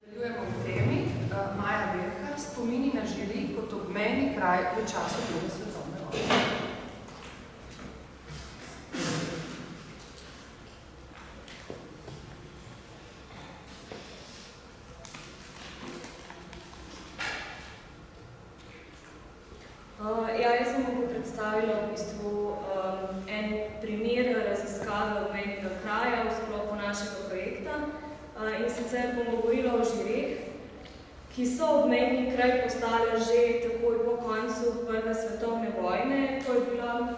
Nadaljujemo v temi Maja Berhar, spomini na Žiri kot obmejni kraj v času druge svetovne vojne. Jaz sem vam predstavila v bistvu en primer raziskave obmejnega kraja v sklopu našega projekta. In sicer bom govorila o Žireh, ki so obmejni kraj postale že takoj po koncu Prve svetovne vojne, ko je bila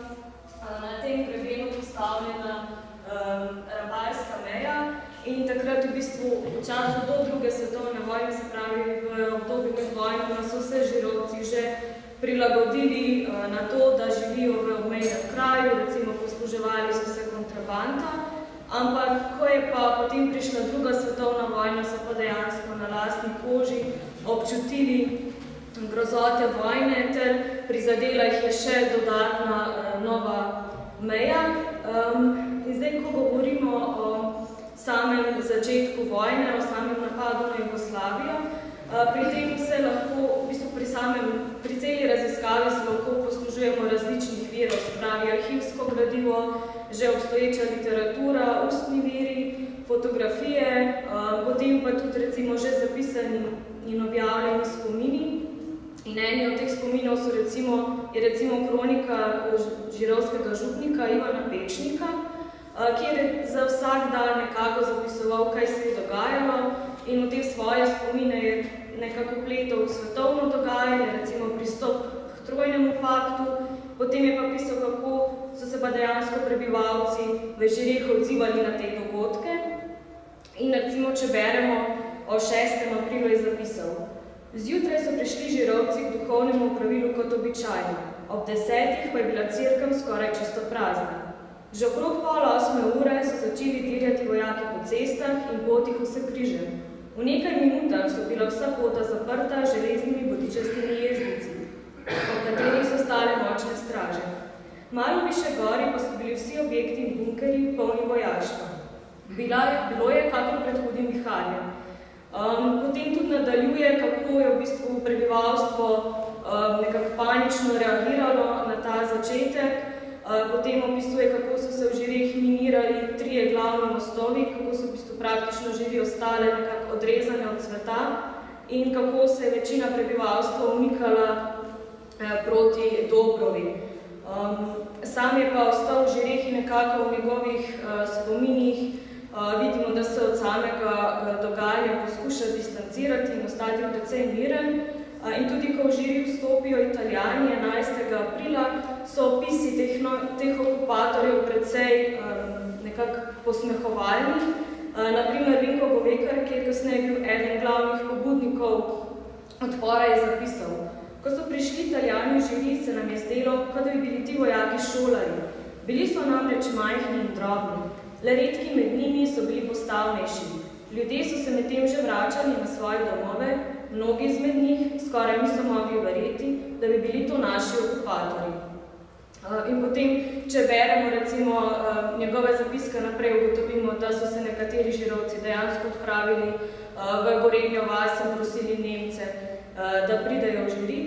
na tem grebenu postavljena rabarska meja in takrat v bistvu v času do druge svetovne vojne, se pravi v obdobju med vojnama, so se Žirovci že prilagodili na to, da živijo v obmejnem kraju, recimo posluževali so se kontrabanda, ampak ko je pa potem prišla druga svetovna vojna, so pa dejansko na lastni koži občutili grozote vojne ter prizadela jih je še dodatna nova meja. In zdaj, ko govorimo o samem začetku vojne, o samem napadu na Jugoslavijo, pri tem se lahko, v bistvu pri celi raziskavi se lahko poslužujemo različnih virov, se pravi arhivsko gradivo, že obstoječa literatura, ustni viri, fotografije, potem pa tudi recimo že zapisani in objavljeni spomini. In eni od teh spominov je recimo kronika žirovskega župnika Ivana Pečnika, kjer je za vsak dan nekako zapisoval, kaj se je dogajalo, in v te svoje spomine je nekako pletal v svetovno dogajanje, recimo pristop k trojnemu paktu, potem je pa pisal, kako so se pa dejansko prebivalci v Žireh odzivali na te dogodke. In recimo, če beremo o 6. aprilu je zapisal: Zjutraj so prišli Žirovci k duhovnemu pravilu kot običajno, ob 10. pa je bila cerkev skoraj čisto prazna. Že okrog 7:30 ure so začeli dirjati vojaki po cestah in potih vse križem. V nekaj minutah so bila vsa pota zaprta železnimi bodičastimi jezdnici, ob katerih so stale močne straže. Malo višje gori pa so bili vsi objekti in bunkerji polni vojaštva. Bilo je kakor pred hudim viharjem. Potem tudi nadaljuje, kako je v bistvu prebivalstvo nekako panično reagiralo na ta začetek. Potem opisuje, kako so se v Žireh minirali 3 glavni mostovi, kako so v bistvu praktično Žiri ostale nekako odrezane od sveta in kako se je večina prebivalstva umikala proti Dobrovi. Sam je pa ostal v Žireh in nekako v njegovih spominih vidimo, da se od samega dogajanja poskuša distancirati in ostati precej miren. In tudi, ko v Žiri vstopijo Italijani 11. aprila, so opisi teh okupatorjev precej nekako posmehovalni. Naprimer, Vinko Govekar, ki je kasneje bil eden glavnih pobudnikov odpora, je zapisal: Ko so prišli Italijani v Žiri, se nam je zdelo, kot da bi bili ti vojaki šolarji. Bili so namreč majhni in drobni, le redki med njimi so bili postavnejši. Ljudje so se medtem že vračali na svoje domove, mnogi izmed njih skoraj niso mogli verjeti, da bi bili to naši okupatorji. In potem, če beremo recimo njegove zapiske naprej, ugotovimo, da so se nekateri Žirovci dejansko odpravili v Gorenjo vas in prosili Nemce, da pridejo v Žiri.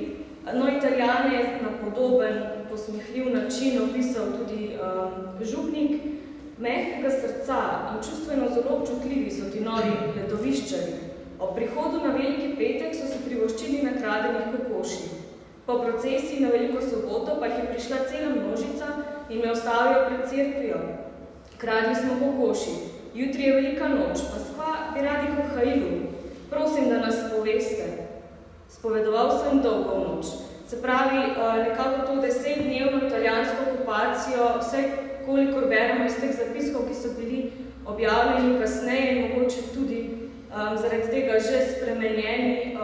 No, Italijane je na podoben, posmehljiv način opisal tudi župnik. Mehkega srca in čustveno zelo občutljivi so ti novi letoviščari. Ob prihodu na Veliki petek so se privoščili nakradenih kokoši. Po procesiji na Veliko soboto pa jih je prišla cela množica in me ostavijo pred cerkvijo. Kradli smo kokoši. Jutri je velika noč, pa skva bi radi kohailu. Prosim, da nas poveste. Spovedoval sem dolgo noč. Se pravi, nekako to 10-dnevno italijansko okupacijo, vse kolikor beremo iz teh zapiskov, ki so bili objavljeni kasneje in mogoče tudi zaradi tega že spremenjeni,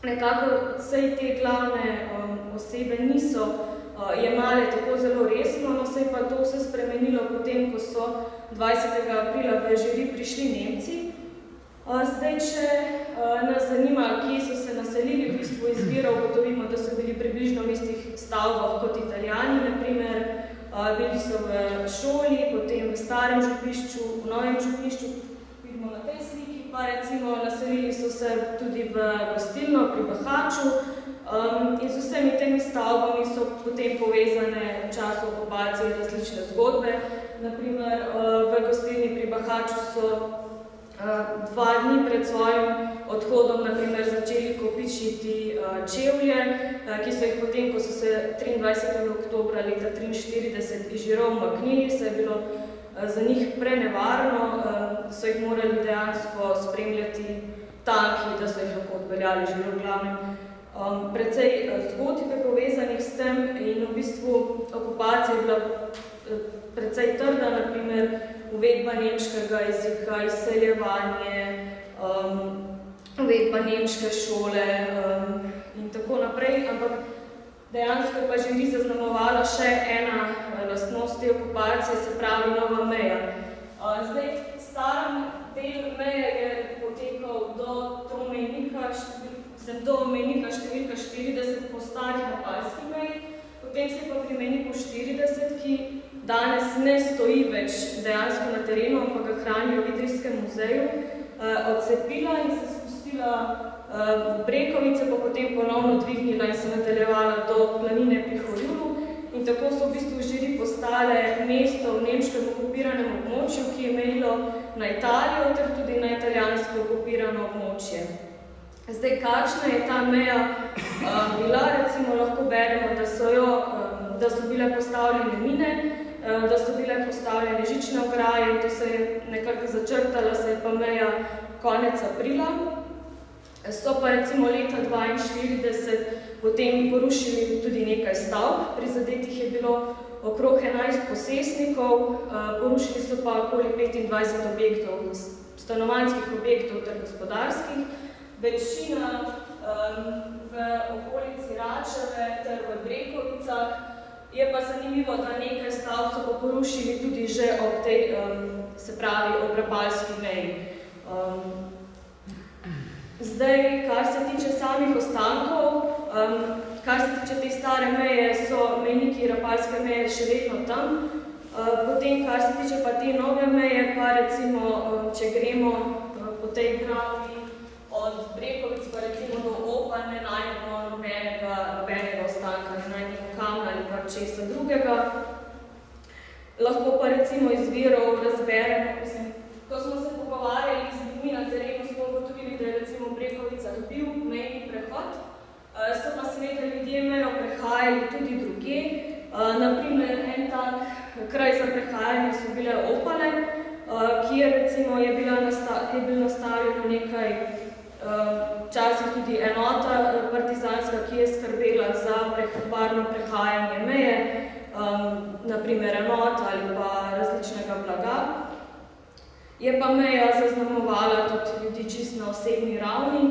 nekako vsej te glavne osebe niso jemale tako zelo resno, no se je pa to vse spremenilo potem, ko so 20. aprila v Žiri prišli Nemci. Zdaj, če nas zanima, kje so se naselili, v bistvu izbiro ugotovimo, da so bili približno v istih stavbah kot Italijani, naprimer, bili so v šoli, potem v starem župnišču, v novem župnišču, vidimo na tej sliki, pa recimo naselili so se tudi v gostilno pri Bahaču in z vsemi temi stavbami so potem povezane v času okupacije različne zgodbe. Naprimer, v gostilni pri Bahaču so 2 dni pred svojim odhodom naprimer začeli kopičiti čevlje, ki so jih potem, ko so se 23. oktobra leta 1943 iz Žirov umaknili, se je bilo za njih prenevarno, so jih morali dejansko spremljati tanki, da so jih lahko odpeljali Žirov glavnem. Precej zgodb je povezanih s tem in v bistvu okupacija je bila precej trda, naprimer uvedba nemškega jezika, izseljevanje, uvedba nemške šole in tako naprej, ampak dejansko pa žiri zaznamovala še ena lastnost te okupacije, se pravi nova meja. Zdaj, stari del meje je potekal do mejnika številka 40 po stari napalski meji, potem se pa pri mejniku 40, ki danes ne stoji več dejansko na terenu, ampak ga hranijo v Idrijskem muzeju, odcepila in se spustila v Brekovice, pa potem ponovno dvignila in se nadaljevala do planine pri Horjulu. In tako so v bistvu Žiri postale mesto v nemškem okupiranem območju, ki je mejilo na Italijo ter tudi na italijansko okupirano območje. Zdaj, kakšna je ta meja bila, recimo lahko beremo, da so bile postavljene mine, da so bile postavljene žične ograje in to se je nekako začrtala, se je pa meja konec aprila. So pa recimo leta 1942 potem porušili tudi nekaj stavb, prizadetih je bilo okrog 11 posestnikov, porušili so pa okoli 25 objektov, stanovanjskih objektov ter gospodarskih. Večina v okolici Račeve ter v Brekovicah. Je pa zanimivo, da nekaj stavb so pa porušili tudi že ob tej, se pravi, ob Rapalski meji. Zdaj, kar se tiče samih ostankov, kar se tiče te stare meje, so mejniki Rapalske meje še vedno tam. Potem, kar se tiče pa te nove meje, pa recimo, če gremo po tej grafi od Brekovic pa recimo do Opa, ne najdemo nobenega ostanka, ne najdemo kamna ali pa česa drugega. Lahko pa recimo iz virov razberemo, ko smo se pogovarjali z ljudmi na terenu, smo ugotovili, da je recimo v Brekovicah bil mejni prehod, so pa seveda ljudje mejo prehajali tudi drugje. Naprimer, en tak kraj za prehajanje so bile Opale, kjer recimo je bilo nastavljeno nekaj včasih tudi enota partizanska, ki je skrbela za varno prehajanje meje, naprimer enota ali pa različnega blaga. Je pa meja zaznamovala tudi ljudi čisto na osebni ravni.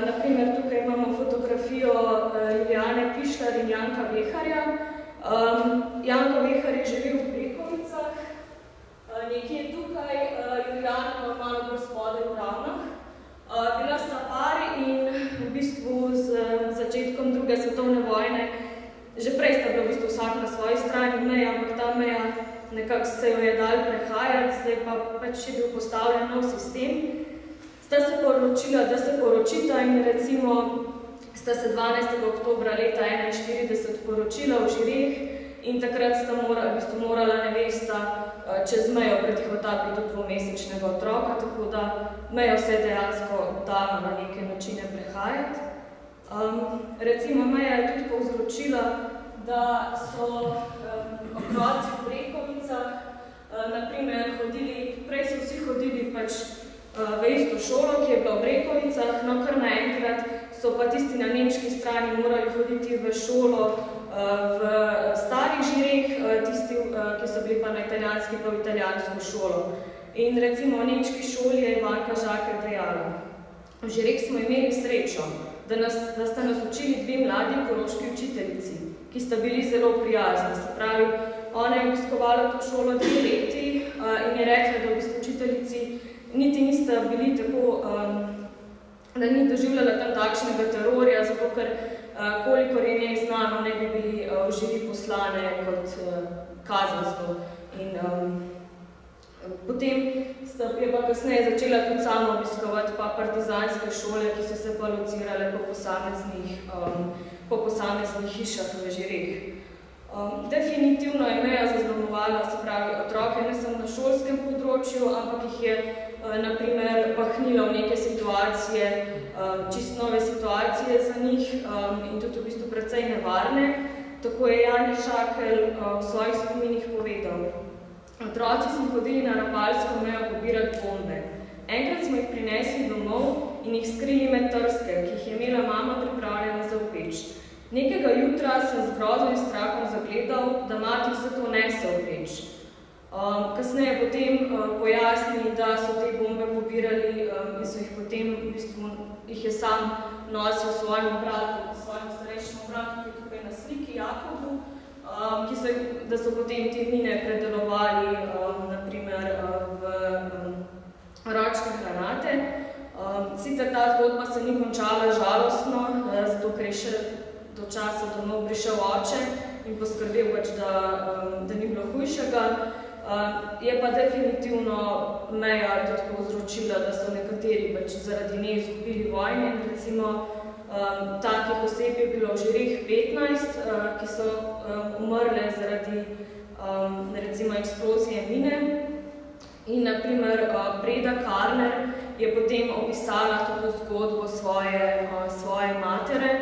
Naprimer, tukaj imamo fotografijo Julijane Pišlar in Janka Veharja. Janko Vehar je živel v Brekovicah, nekje tukaj, Julijana pa malo bolj spodaj v Ravnah. Bila sta pari in v bistvu z začetkom druge svetovne vojne, že prej sta bila v bistvu vsak na svoji strani meja, ampak ta meja nekako se jo je dal prehajati, zdaj pa pač je bil postavljen nov sistem. Sta se pa odločila, da se poročita in recimo sta se 12. oktobra leta 1941 poročila v Žireh in takrat sta morala nevesta čez mejo pretihotapiti tudi dvomesečnega otroka, tako da mejo se je dejansko dala na neke načine prehajati. Recimo meja je tudi povzročila, da so otroci v Brekovicah, naprimer, prej so vsi hodili pač v isto šolo, ki je bila v Brekovicah, no kar naenkrat so pa tisti na nemški strani morali hoditi v šolo v starih Žireh, tisti, ki so bili pa na italijanski, pa v italijansko šolo. In recimo v nemški šoli je Ivanka Žaker dejala: v Žireh smo imeli srečo, da sta nas učili 2 mladi koroški učiteljici, ki sta bili zelo prijazni. Se pravi, ona je obiskovala to šolo 2 leti in je rekla, da v bistvu učiteljici niti nista bili tako, da ni doživljala tam takšnega terorja, zato ker kolikor je njej znano, ne bi bili v Žiri poslane kot kazensko. In potem je pa kasneje začela tudi sama obiskovati pa partizanske šole, ki so se pa locirale po posameznih hišah v Žireh. Definitivno je Meja zaznamovala, se pravi, otroke ne samo na šolskem področju, ampak jih je na primer pahnila v neke situacije, čisto nove situacije za njih in tudi v bistvu precej nevarne. Tako je Jani Žakelj v svojih spominih povedal: Otroci smo hodili na Rapalsko mejo pobirati bombe. Enkrat smo jih prinesli domov in jih skrili med trske, ki jih je imela mama pripravljena za peč. Nekega jutra sem z grozo in strahom zagledal, da mati vse to nese v peč. Kasneje potem pojasnili, da so te bombe pobirali in so jih potem, v bistvu, jih je sam nosil svojemu bratu, svojemu starejšemu bratu, ki je tukaj na sliki, Jakobu, da so potem te mine predelovali naprimer v ročne granate. Sicer ta zgodba se ni končala žalostno, zato ker je še do časa domov prišel oče in poskrbel, da ni bilo hujšega. Je pa definitivno Meja tudi povzročila, da so nekateri zaradi nje izgubili vojne. Recimo, takih oseb je bilo v Žireh 15, ki so umrle zaradi recimo eksplozije mine. In naprimer Breda Karner je potem opisala tudi zgodbo svoje matere,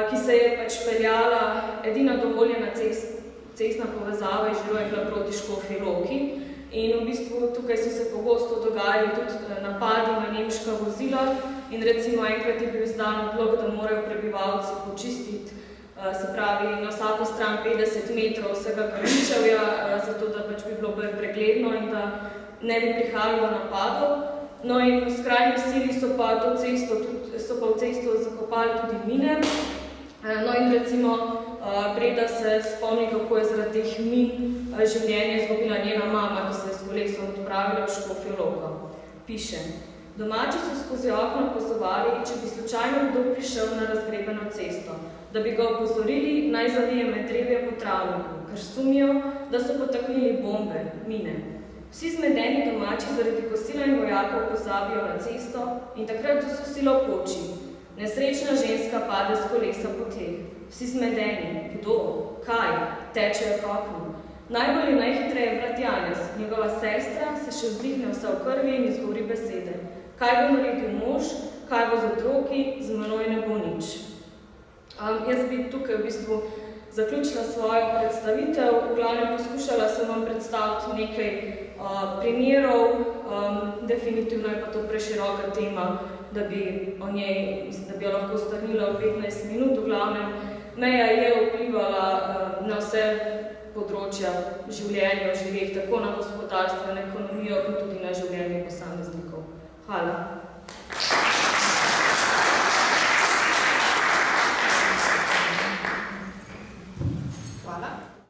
ki se je pač peljala, edina dovoljena cestna povezava iz Žirov je bila proti Škofji Loki. In v bistvu tukaj so se pogosto dogajali tudi napadi na nemška vozila in recimo enkrat je bil izdan odlog, da morajo prebivalci počistiti, se pravi na vsako stran 50 metrov vsega Karičevja, zato da pač bi bilo bolj pregledno in da ne bi prihajalo do napadov. No in v skrajni sili so pa v cesto zakopali tudi mine. No in recimo Breda se spomni, kako je zaradi teh min življenje izgubila njena mama, ki se je s kolesom odpravila v Škofjo Loko. Piše: Domači so skozi okno opazovali, če bi slučajno kdo prišel na razgrebeno cesto, da bi ga opozorili, naj zavije med drevje po travniku, ker sumijo, da so potaknili bombe, mine. Vsi zmedeni domači zaradi kosila in vojakov pozabijo na cesto in takrat so silo poči. Nesrečna ženska pade s kolesa po tleh. Vsi zmedeni. Kdo? Kaj? Tečejo k oknu. Najbolj in najhitreje je brat Janez. Njegova sestra se še vzdihne vsa v krvi in izgovori besede. Kaj bo naredil mož? Kaj bo z otroki? Z menoj ne bo nič. Jaz bi tukaj v bistvu zaključila svojo predstavitev. V glavnem poskušala sem vam predstaviti nekaj primerov. Definitivno je pa to preširoka tema, da bi jo lahko strnila v 15 minut. V glavnem, Meja je vplivala na vse področja življenja v Žireh, tako na gospodarstvo, na ekonomijo, kot tudi na življenje posameznikov. Hvala.